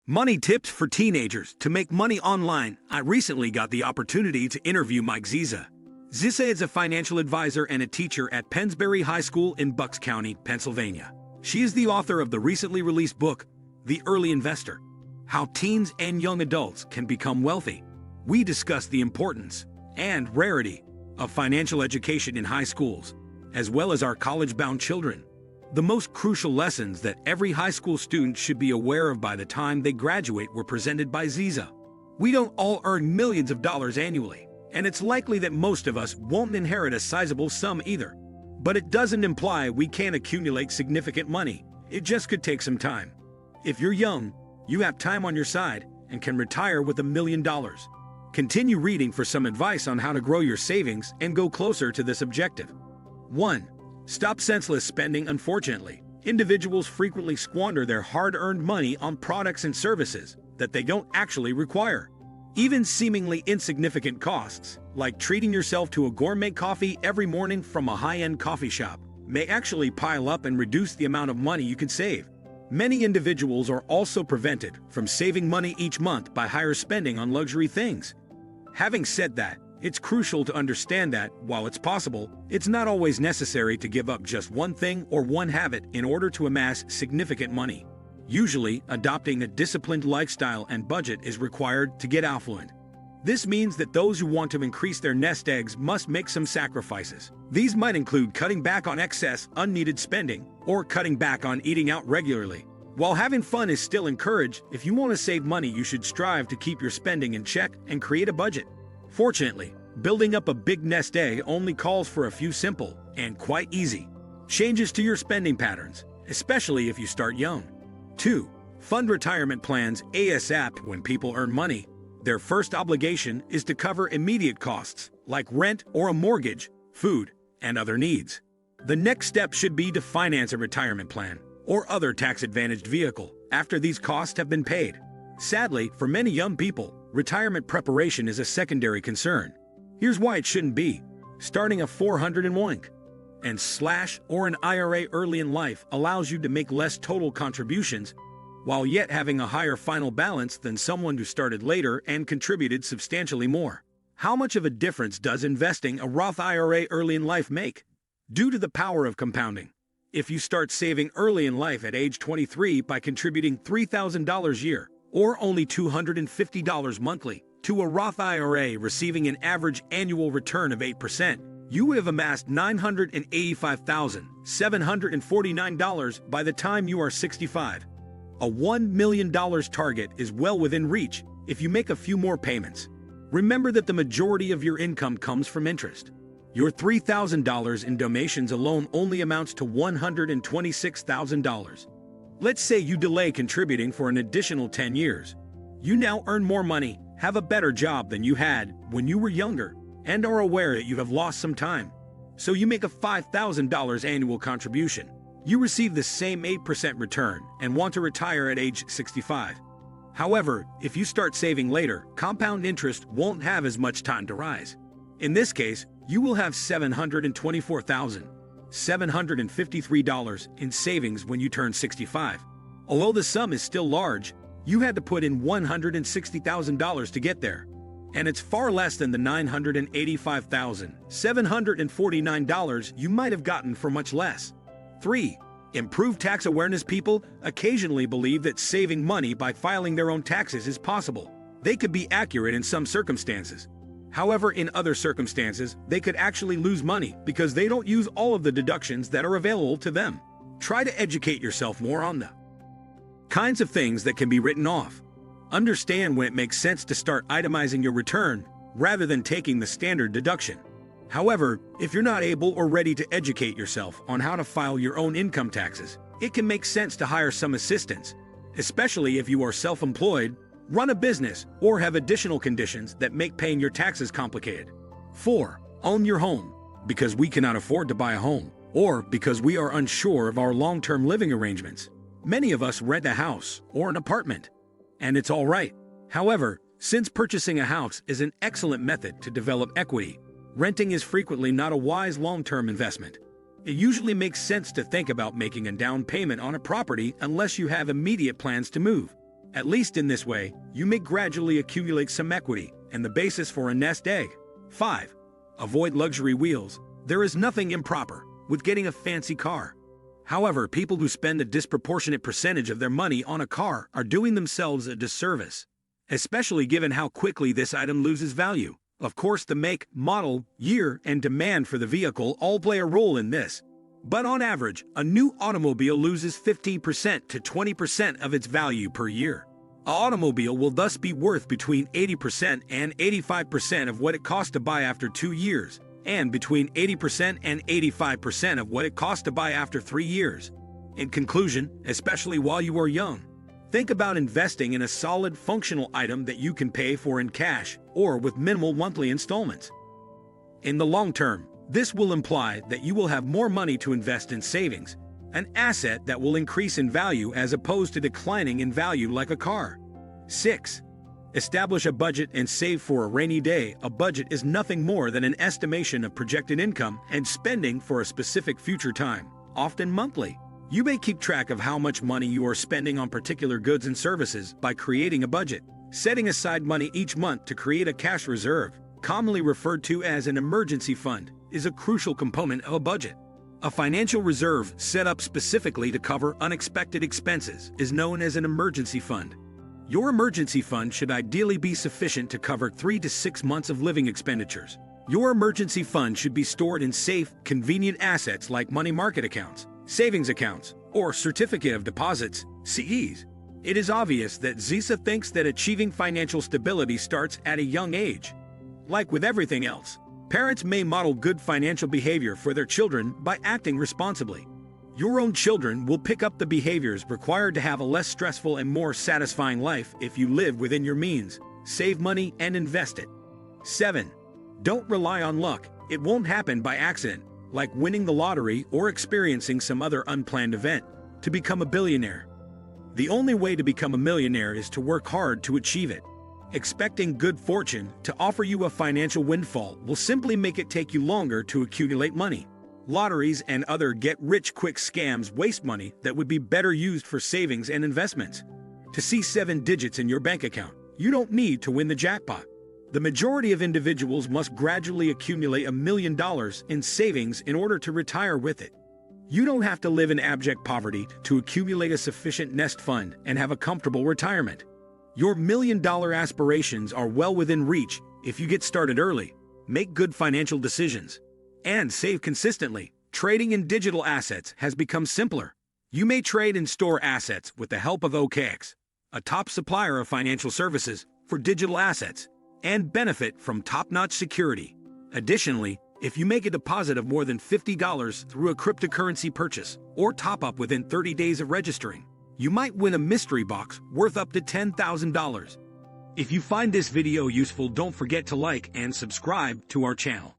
Money tips for teenagers to make money online. I recently got the opportunity to interview Mike Ziza. Ziza is a financial advisor and a teacher at Pennsbury High School in Bucks County, Pennsylvania. She is the author of the recently released book, The Early Investor: How Teens and Young Adults Can Become Wealthy. We discuss the importance and rarity of financial education in high schools, as well as our college-bound children. The most crucial lessons that every high school student should be aware of by the time they graduate were presented by Ziza. We don't all earn millions of dollars annually, and it's likely that most of us won't inherit a sizable sum either. But it doesn't imply we can't accumulate significant money. It just could take some time. If you're young, you have time on your side and can retire with $1 million. Continue reading for some advice on how to grow your savings and go closer to this objective. 1. Stop senseless spending. Unfortunately, individuals frequently squander their hard-earned money on products and services that they don't actually require. Even seemingly insignificant costs, like treating yourself to a gourmet coffee every morning from a high-end coffee shop, may actually pile up and reduce the amount of money you can save. Many individuals are also prevented from saving money each month by higher spending on luxury things. Having said that, it's crucial to understand that, while it's possible, it's not always necessary to give up just one thing or one habit in order to amass significant money. Usually, adopting a disciplined lifestyle and budget is required to get affluent. This means that those who want to increase their nest eggs must make some sacrifices. These might include cutting back on excess, unneeded spending, or cutting back on eating out regularly. While having fun is still encouraged, if you want to save money, you should strive to keep your spending in check and create a budget. Fortunately, building up a big nest egg only calls for a few simple and quite easy changes to your spending patterns, especially if you start young. 2. Fund retirement plans ASAP. When people earn money, their first obligation is to cover immediate costs like rent or a mortgage, food, and other needs. The next step should be to finance a retirement plan or other tax-advantaged vehicle after these costs have been paid. Sadly, for many young people, retirement preparation is a secondary concern. Here's why it shouldn't be. Starting a 401k or an IRA early in life allows you to make less total contributions while yet having a higher final balance than someone who started later and contributed substantially more. How much of a difference does investing a Roth IRA early in life make? Due to the power of compounding. If you start saving early in life at age 23 by contributing $3,000 a year, or only $250 monthly, to a Roth IRA receiving an average annual return of 8%, you would have amassed $985,749 by the time you are 65. A $1 million target is well within reach if you make a few more payments. Remember that the majority of your income comes from interest. Your $3,000 in donations alone only amounts to $126,000. Let's say you delay contributing for an additional 10 years. You now earn more money, have a better job than you had when you were younger, and are aware that you have lost some time. So you make a $5,000 annual contribution. You receive the same 8% return and want to retire at age 65. However, if you start saving later, compound interest won't have as much time to rise. In this case, you will have $724,753 in savings when you turn 65. Although the sum is still large, you had to put in $160,000 to get there. And it's far less than the $985,749 you might have gotten for much less. 3. Improved tax awareness. People occasionally believe that saving money by filing their own taxes is possible. They could be accurate in some circumstances. However, in other circumstances, they could actually lose money because they don't use all of the deductions that are available to them. Try to educate yourself more on the kinds of things that can be written off. Understand when it makes sense to start itemizing your return rather than taking the standard deduction. However, if you're not able or ready to educate yourself on how to file your own income taxes, it can make sense to hire some assistance, especially if you are self-employed, run a business, or have additional conditions that make paying your taxes complicated. 4. Own your home. Because we cannot afford to buy a home, or because we are unsure of our long-term living arrangements. Many of us rent a house or an apartment, and it's all right. However, since purchasing a house is an excellent method to develop equity, renting is frequently not a wise long-term investment. It usually makes sense to think about making a down payment on a property unless you have immediate plans to move. At least in this way, you may gradually accumulate some equity and the basis for a nest egg. 5. Avoid luxury wheels. There is nothing improper with getting a fancy car. However, people who spend a disproportionate percentage of their money on a car are doing themselves a disservice, especially given how quickly this item loses value. Of course, the make, model, year, and demand for the vehicle all play a role in this. But on average, a new automobile loses 15% to 20% of its value per year. An automobile will thus be worth between 80% and 85% of what it cost to buy after 2 years, and between 80% and 85% of what it cost to buy after 3 years. In conclusion, especially while you are young, think about investing in a solid functional item that you can pay for in cash or with minimal monthly installments. In the long term, this will imply that you will have more money to invest in savings, an asset that will increase in value as opposed to declining in value like a car. 6. Establish a budget and save for a rainy day. A budget is nothing more than an estimation of projected income and spending for a specific future time, often monthly. You may keep track of how much money you are spending on particular goods and services by creating a budget. Setting aside money each month to create a cash reserve, commonly referred to as an emergency fund, is a crucial component of a budget. A financial reserve set up specifically to cover unexpected expenses is known as an emergency fund. Your emergency fund should ideally be sufficient to cover 3 to 6 months of living expenditures. Your emergency fund should be stored in safe, convenient assets like money market accounts, savings accounts, or certificate of deposits, CDs. It is obvious that Zisa thinks that achieving financial stability starts at a young age. Like with everything else, parents may model good financial behavior for their children by acting responsibly. Your own children will pick up the behaviors required to have a less stressful and more satisfying life if you live within your means, save money, and invest it. 7. Don't rely on luck. It won't happen by accident, like winning the lottery or experiencing some other unplanned event, to become a billionaire. The only way to become a millionaire is to work hard to achieve it. Expecting good fortune to offer you a financial windfall will simply make it take you longer to accumulate money. Lotteries and other get-rich-quick scams waste money that would be better used for savings and investments. To see 7 digits in your bank account, you don't need to win the jackpot. The majority of individuals must gradually accumulate $1 million in savings in order to retire with it. You don't have to live in abject poverty to accumulate a sufficient nest fund and have a comfortable retirement. Your $1 million aspirations are well within reach if you get started early, make good financial decisions, and save consistently. Trading in digital assets has become simpler. You may trade and store assets with the help of OKX, a top supplier of financial services for digital assets, and benefit from top-notch security. Additionally, if you make a deposit of more than $50 through a cryptocurrency purchase or top-up within 30 days of registering, you might win a mystery box worth up to $10,000. If you find this video useful, don't forget to like and subscribe to our channel.